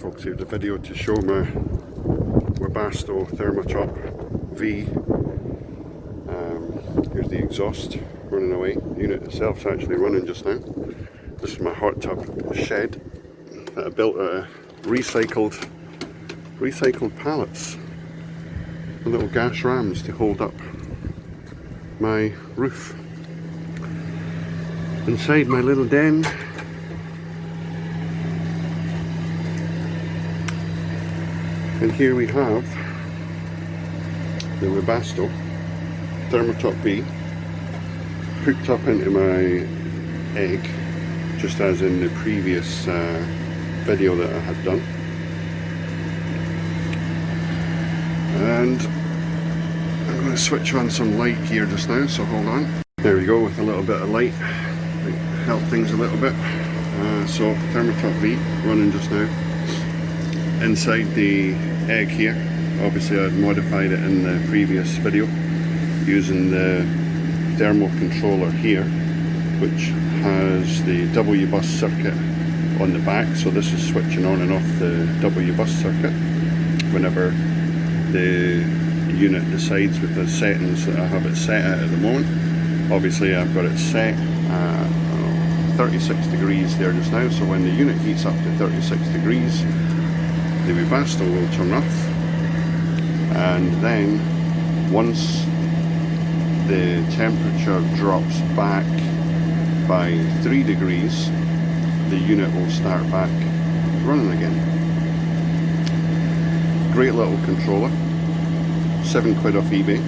folks, here's a video to show my webasto thermotop V. Here's the exhaust running away. The unit itself's actually running just now. This is my hot tub shed that I built out of recycled pallets. The little gas rams to hold up my roof. Inside my little den, and here we have the webasto thermotop V hooked up into my egg, just as in the previous video that I had done. And I'm going to switch on some light here just now, so hold on. There we go, with a little bit of light, help things a little bit. So thermotop V running just now. Inside the egg here, obviously I'd modified it in the previous video using the thermo controller here, which has the Wbus circuit on the back. So this is switching on and off the Wbus circuit whenever the unit decides with the settings that I have it set at the moment. Obviously I've got it set at 36 degrees there just now, so when the unit heats up to 36 degrees the webasto will turn off, and then once the temperature drops back by 3 degrees the unit will start back running again. Great little controller, £7 off eBay.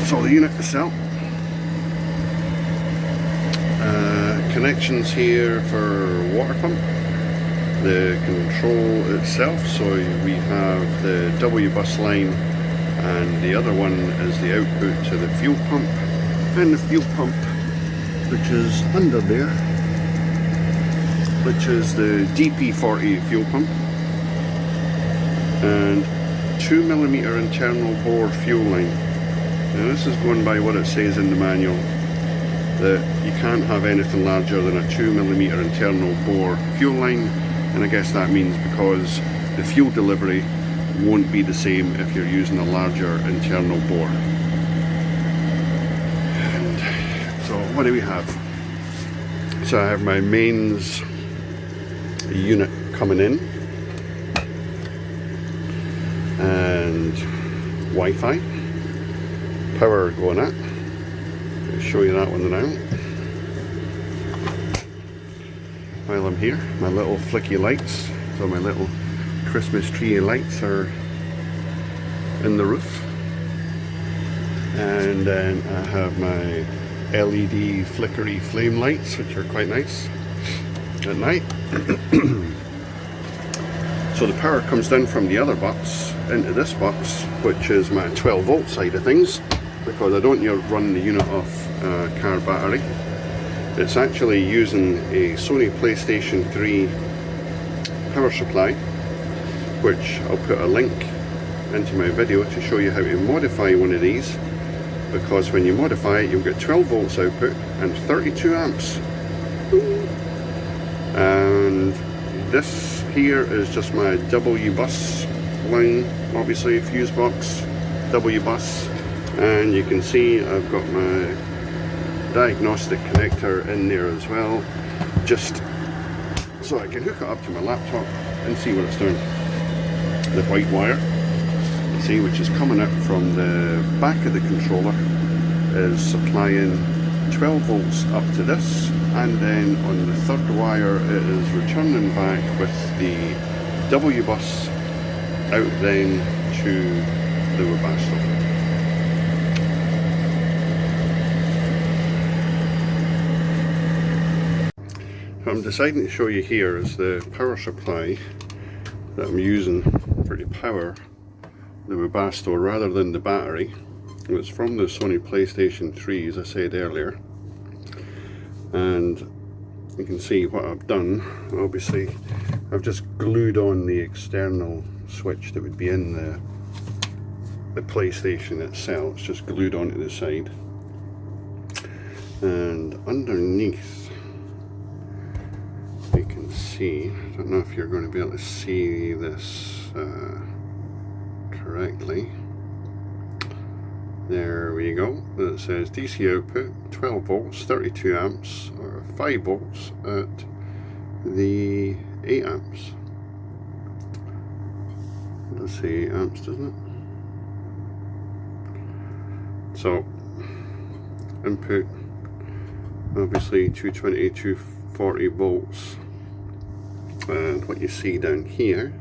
So the unit itself, connections here for water pump, the control itself, so we have the Wbus line and the other one is the output to the fuel pump, and the fuel pump which is under there, which is the DP40 fuel pump, and 2mm internal bore fuel line. Now this is going by what it says in the manual, that you can't have anything larger than a 2mm internal bore fuel line, and I guess that means because the fuel delivery won't be the same if you're using a larger internal bore. And so what do we have? So I have my mains unit coming in, and Wi-Fi, power going at. I'll show you that one now. While I'm here, my little flicky lights, so my little Christmas tree lights are in the roof, and then I have my LED flickery flame lights, which are quite nice at night. So the power comes down from the other box into this box, which is my 12 volt side of things, because I don't run the unit off a car battery. It's actually using a Sony PlayStation 3 power supply, which I'll put a link into my video to show you how to modify one of these, because when you modify it you'll get 12 volts output and 32 amps. And this here is just my Wbus line, obviously fuse box, Wbus, and you can see I've got my diagnostic connector in there as well, just so I can hook it up to my laptop and see what it's doing. The white wire, see, which is coming out from the back of the controller, is supplying 12 volts up to this, and then on the third wire it is returning back with the Wbus out then to the webasto. What I'm deciding to show you here is the power supply that I'm using for the power the webasto rather than the battery. It's from the Sony PlayStation 3, as I said earlier, and you can see what I've done. Obviously I've just glued on the external switch that would be in the PlayStation itself. It's just glued onto the side, and underneath you can see, I don't know if you're going to be able to see this correctly. There we go. It says DC output 12 volts, 32 amps, or 5 volts at the 8 amps. Let's say 8 amps, doesn't it? So input obviously 220, 240 volts, and what you see down here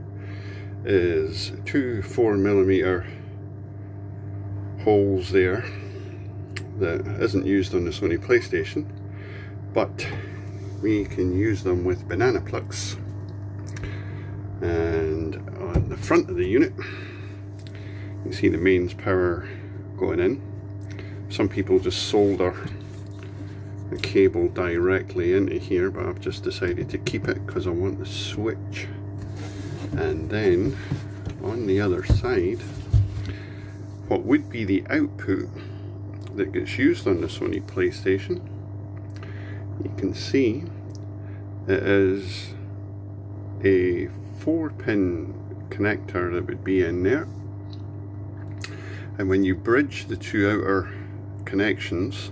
is two 4mm holes there that isn't used on the Sony PlayStation, but we can use them with banana plugs. And on the front of the unit you see the mains power going in. Some people just solder the cable directly into here, but I've just decided to keep it because I want the switch. And then on the other side, what would be the output that gets used on the Sony PlayStation, you can see it is a 4-pin connector that would be in there, and when you bridge the two outer connections,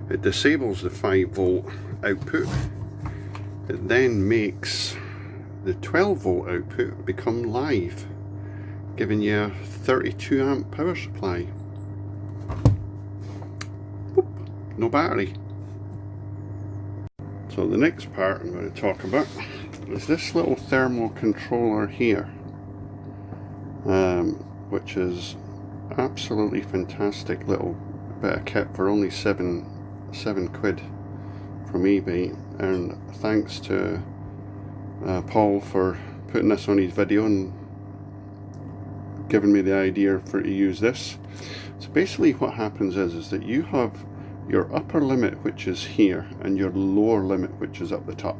it disables the 5-volt output. It then makes the 12-volt output become live, giving you a 32 amp power supply. Boop, no battery. So the next part I'm going to talk about is this little thermo controller here, which is absolutely fantastic little bit of kit for only seven quid from eBay, and thanks to Paul for putting this on his video and giving me the idea for to use this. So basically what happens is that you have your upper limit, which is here, and your lower limit, which is up the top.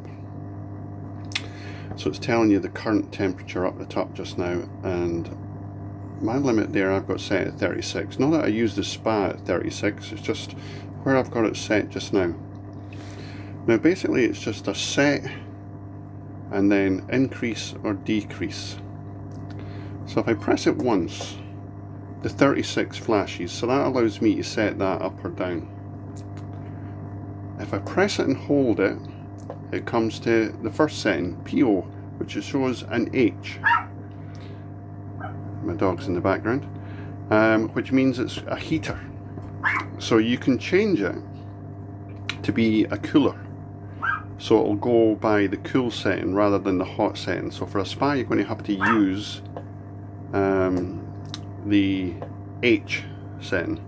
So it's telling you the current temperature up the top just now, and my limit there I've got set at 36. Not that I use the spa at 36, it's just where I've got it set just now. Now basically it's just a set and then increase or decrease. So if I press it once, the 36 flashes, so that allows me to set that up or down. If I press it and hold it, it comes to the first setting, PO, which shows an H. My dog's in the background, which means it's a heater. So you can change it to be a cooler, so it'll go by the cool setting rather than the hot setting. So for a spa you're going to have to use the H setting.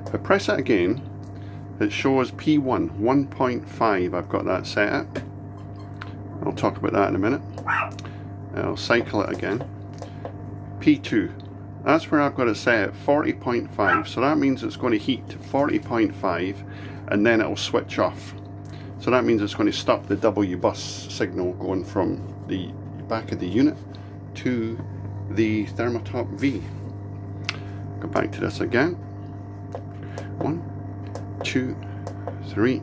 If I press it again, it shows P1, 1.5. I've got that set up. I'll talk about that in a minute. I'll cycle it again. P2, that's where I've got it set at 40.5, so that means it's going to heat to 40.5 and then it'll switch off. So that means it's going to stop the Wbus signal going from the back of the unit to the thermotop V. Go back to this again. 1, 2, 3.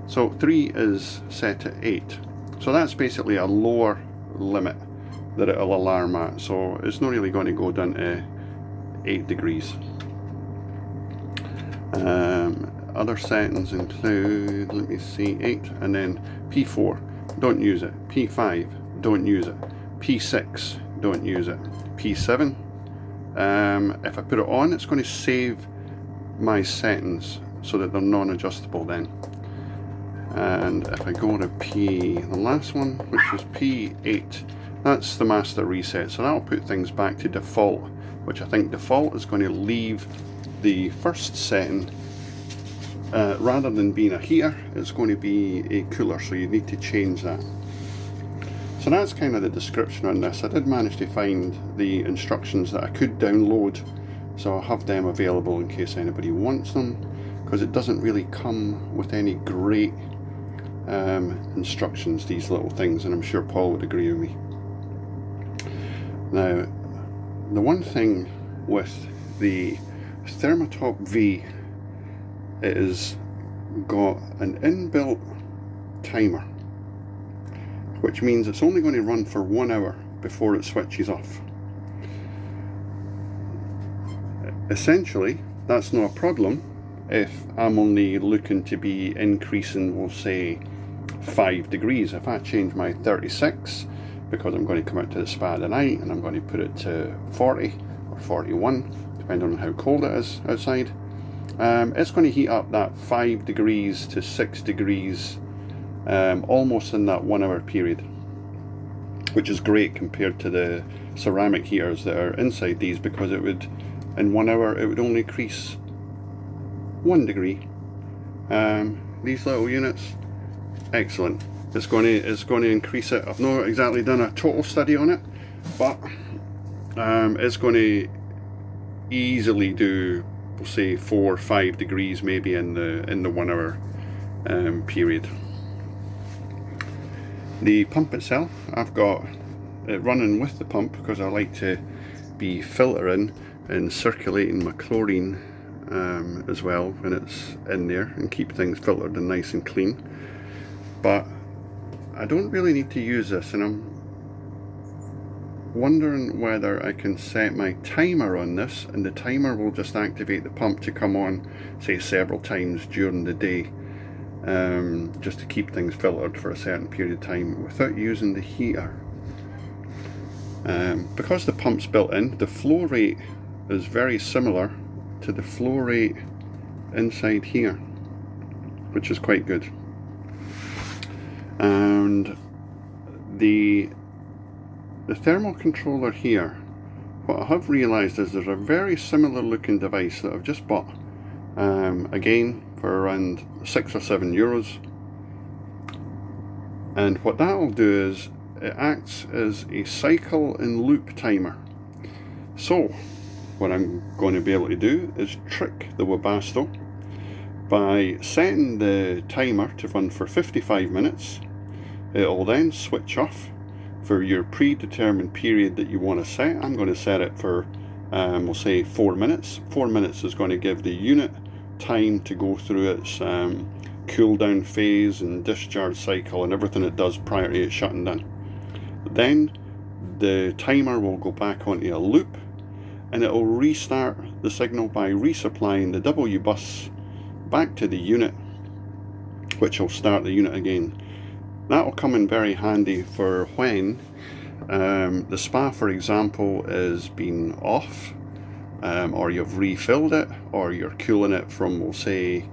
So 3 is set to 8. So that's basically a lower limit that it'll alarm at. So it's not really going to go down to 8 degrees. Other settings include, let me see, 8, and then P4, don't use it. P5, don't use it. P6, don't use it. P7, if I put it on, it's going to save my settings so that they're non-adjustable then. And if I go to the last one, which is P8, that's the master reset, so that'll put things back to default, which I think default is going to leave the first setting, rather than being a heater, it's going to be a cooler, so you need to change that. So that's kind of the description on this. I did manage to find the instructions that I could download, so I'll have them available in case anybody wants them, because it doesn't really come with any great instructions, these little things, and I'm sure Paul would agree with me. Now, the one thing with the Thermotop V, it has got an inbuilt timer. which means it's only going to run for 1 hour before it switches off. Essentially, that's not a problem if I'm only looking to be increasing, we'll say, 5 degrees. If I change my 36, because I'm going to come out to the spa tonight and I'm going to put it to 40 or 41, depending on how cold it is outside, it's going to heat up that 5 degrees to 6 degrees almost in that 1 hour period, which is great compared to the ceramic heaters that are inside these, because it would, in 1 hour, it would only increase 1 degree. These little units, excellent. It's going to increase it. I've not exactly done a total study on it, but it's going to easily do, we'll say, 4 or 5 degrees maybe in the 1 hour period. The pump itself, I've got it running with the pump because I like to be filtering and circulating my chlorine as well when it's in there, and keep things filtered and nice and clean. But I don't really need to use this, and I'm wondering whether I can set my timer on this, and the timer will just activate the pump to come on, say, several times during the day, just to keep things filtered for a certain period of time without using the heater. Because the pump's built in, the flow rate is very similar to the flow rate inside here, which is quite good. And the thermal controller here, what I have realised is there's a very similar looking device that I've just bought, again for around €6 or €7, and what that'll do is it acts as a cycle and loop timer. So what I'm going to be able to do is trick the Webasto by setting the timer to run for 55 minutes. It'll then switch off for your predetermined period that you want to set. I'm going to set it for, we'll say, 4 minutes. 4 minutes is going to give the unit time to go through its cool down phase and discharge cycle and everything it does prior to it shutting down. Then the timer will go back onto a loop, and it will restart the signal by resupplying the Wbus back to the unit, which will start the unit again. That will come in very handy for when the spa, for example, is being off, or you've refilled it, or you're cooling it from, we'll say,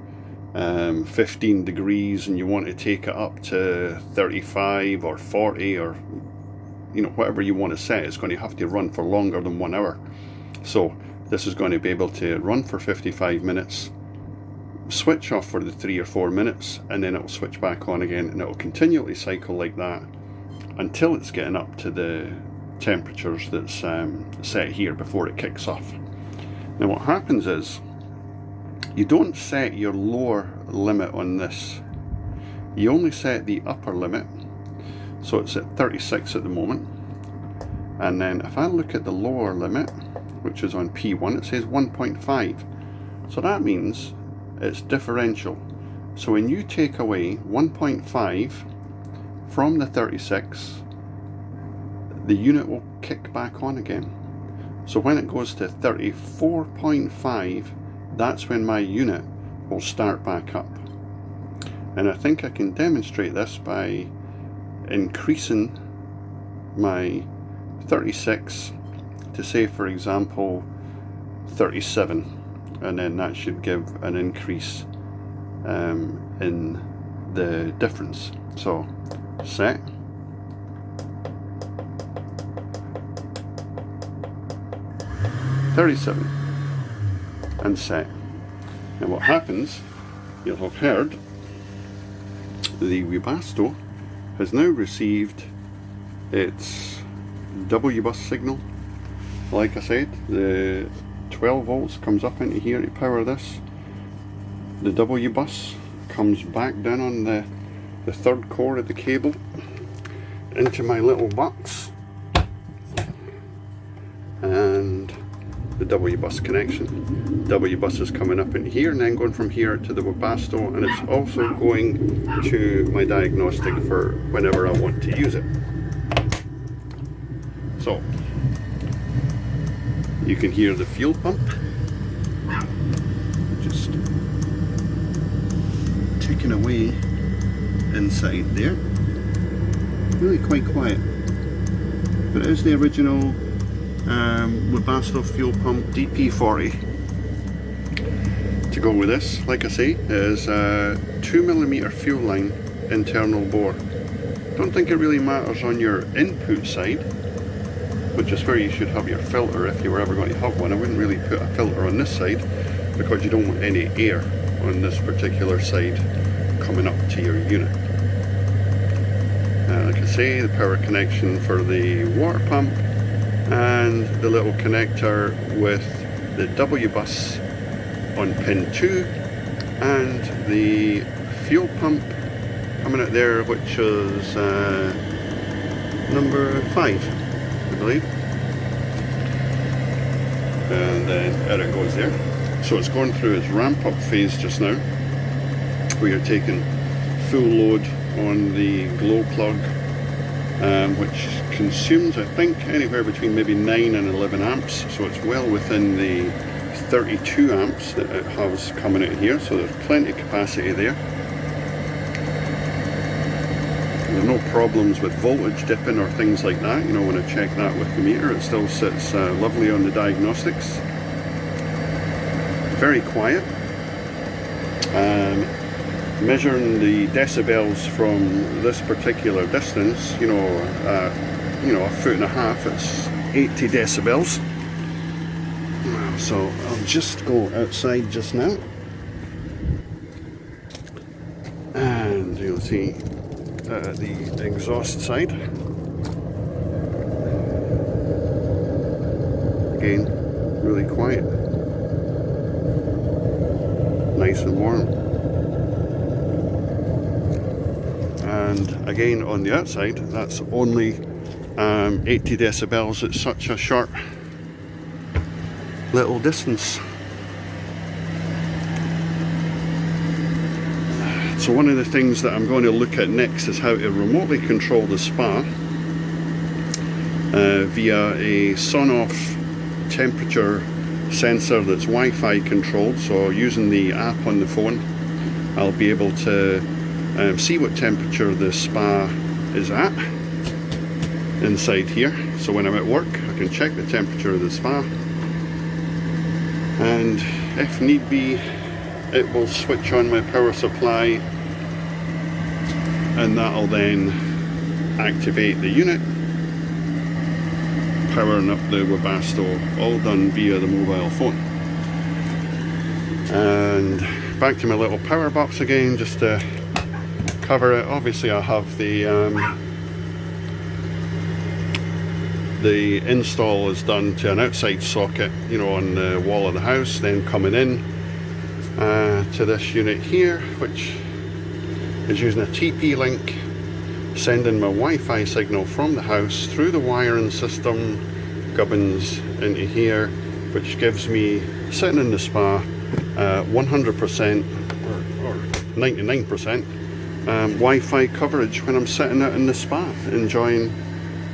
15 degrees and you want to take it up to 35 or 40, or whatever you want to set. It's going to have to run for longer than 1 hour. So this is going to be able to run for 55 minutes, switch off for the 3 or 4 minutes, and then it will switch back on again, and it will continually cycle like that until it's getting up to the temperatures that's set here before it kicks off. Now what happens is, you don't set your lower limit on this, you only set the upper limit. So it's at 36 at the moment, and then if I look at the lower limit, which is on P1, it says 1.5. so that means it's differential. So when you take away 1.5 from the 36, the unit will kick back on again. So when it goes to 34.5, that's when my unit will start back up. And I think I can demonstrate this by increasing my 36 to, say, for example, 37, and then that should give an increase in the difference. So set, $37 and set. Now what happens, you'll have heard, the Webasto has now received its Wbus signal. Like I said, the 12 volts comes up into here to power this. The Wbus comes back down on the third core of the cable into my little box, and the Wbus connection. Wbus is coming up in here and then going from here to the webasto, and it's also going to my diagnostic for whenever I want to use it. So you can hear the fuel pump just ticking away inside there. Really quite quiet, but it is the original Webasto fuel pump DP40. To go with this, like I say, is a 2mm fuel line internal bore. Don't think it really matters on your input side, which is where you should have your filter if you were ever going to have one. I wouldn't really put a filter on this side because you don't want any air on this particular side coming up to your unit. Like I say, the power connection for the water pump and the little connector with the Wbus on pin 2 and the fuel pump coming out there, which is number 5, I believe. And then there it goes there. So it's going through its ramp up phase just now. We are taking full load on the glow plug, which consumes, I think, anywhere between maybe 9 and 11 amps, so it's well within the 32 amps that it has coming out here, so there's plenty of capacity there. There's no problems with voltage dipping or things like that. You know, when I check that with the meter, it still sits lovely on the diagnostics. Very quiet. Measuring the decibels from this particular distance, you know, a 1.5 foot, it's 80 decibels. So I'll just go outside just now, and you'll see the exhaust side. Again, really quiet, nice and warm. And again on the outside, that's only 80 decibels. It's such a short little distance. So one of the things that I'm going to look at next is how to remotely control the spa via a sun-off temperature sensor that's Wi-Fi controlled. So using the app on the phone, I'll be able to see what temperature the spa is at inside here. So when I'm at work, I can check the temperature of the spa, and if need be, it will switch on my power supply, and that'll then activate the unit, powering up the webasto, all done via the mobile phone. And back to my little power box again, just to cover it. Obviously I have the install is done to an outside socket, you know, on the wall of the house, then coming in to this unit here, which is using a TP link, sending my Wi-Fi signal from the house through the wiring system gubbins into here, which gives me, sitting in the spa, 100% or 99% Wi-Fi coverage when I'm sitting out in the spa enjoying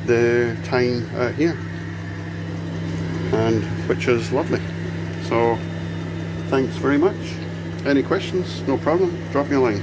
the time out here, and which is lovely. So thanks very much. Any questions? No problem, drop me a line.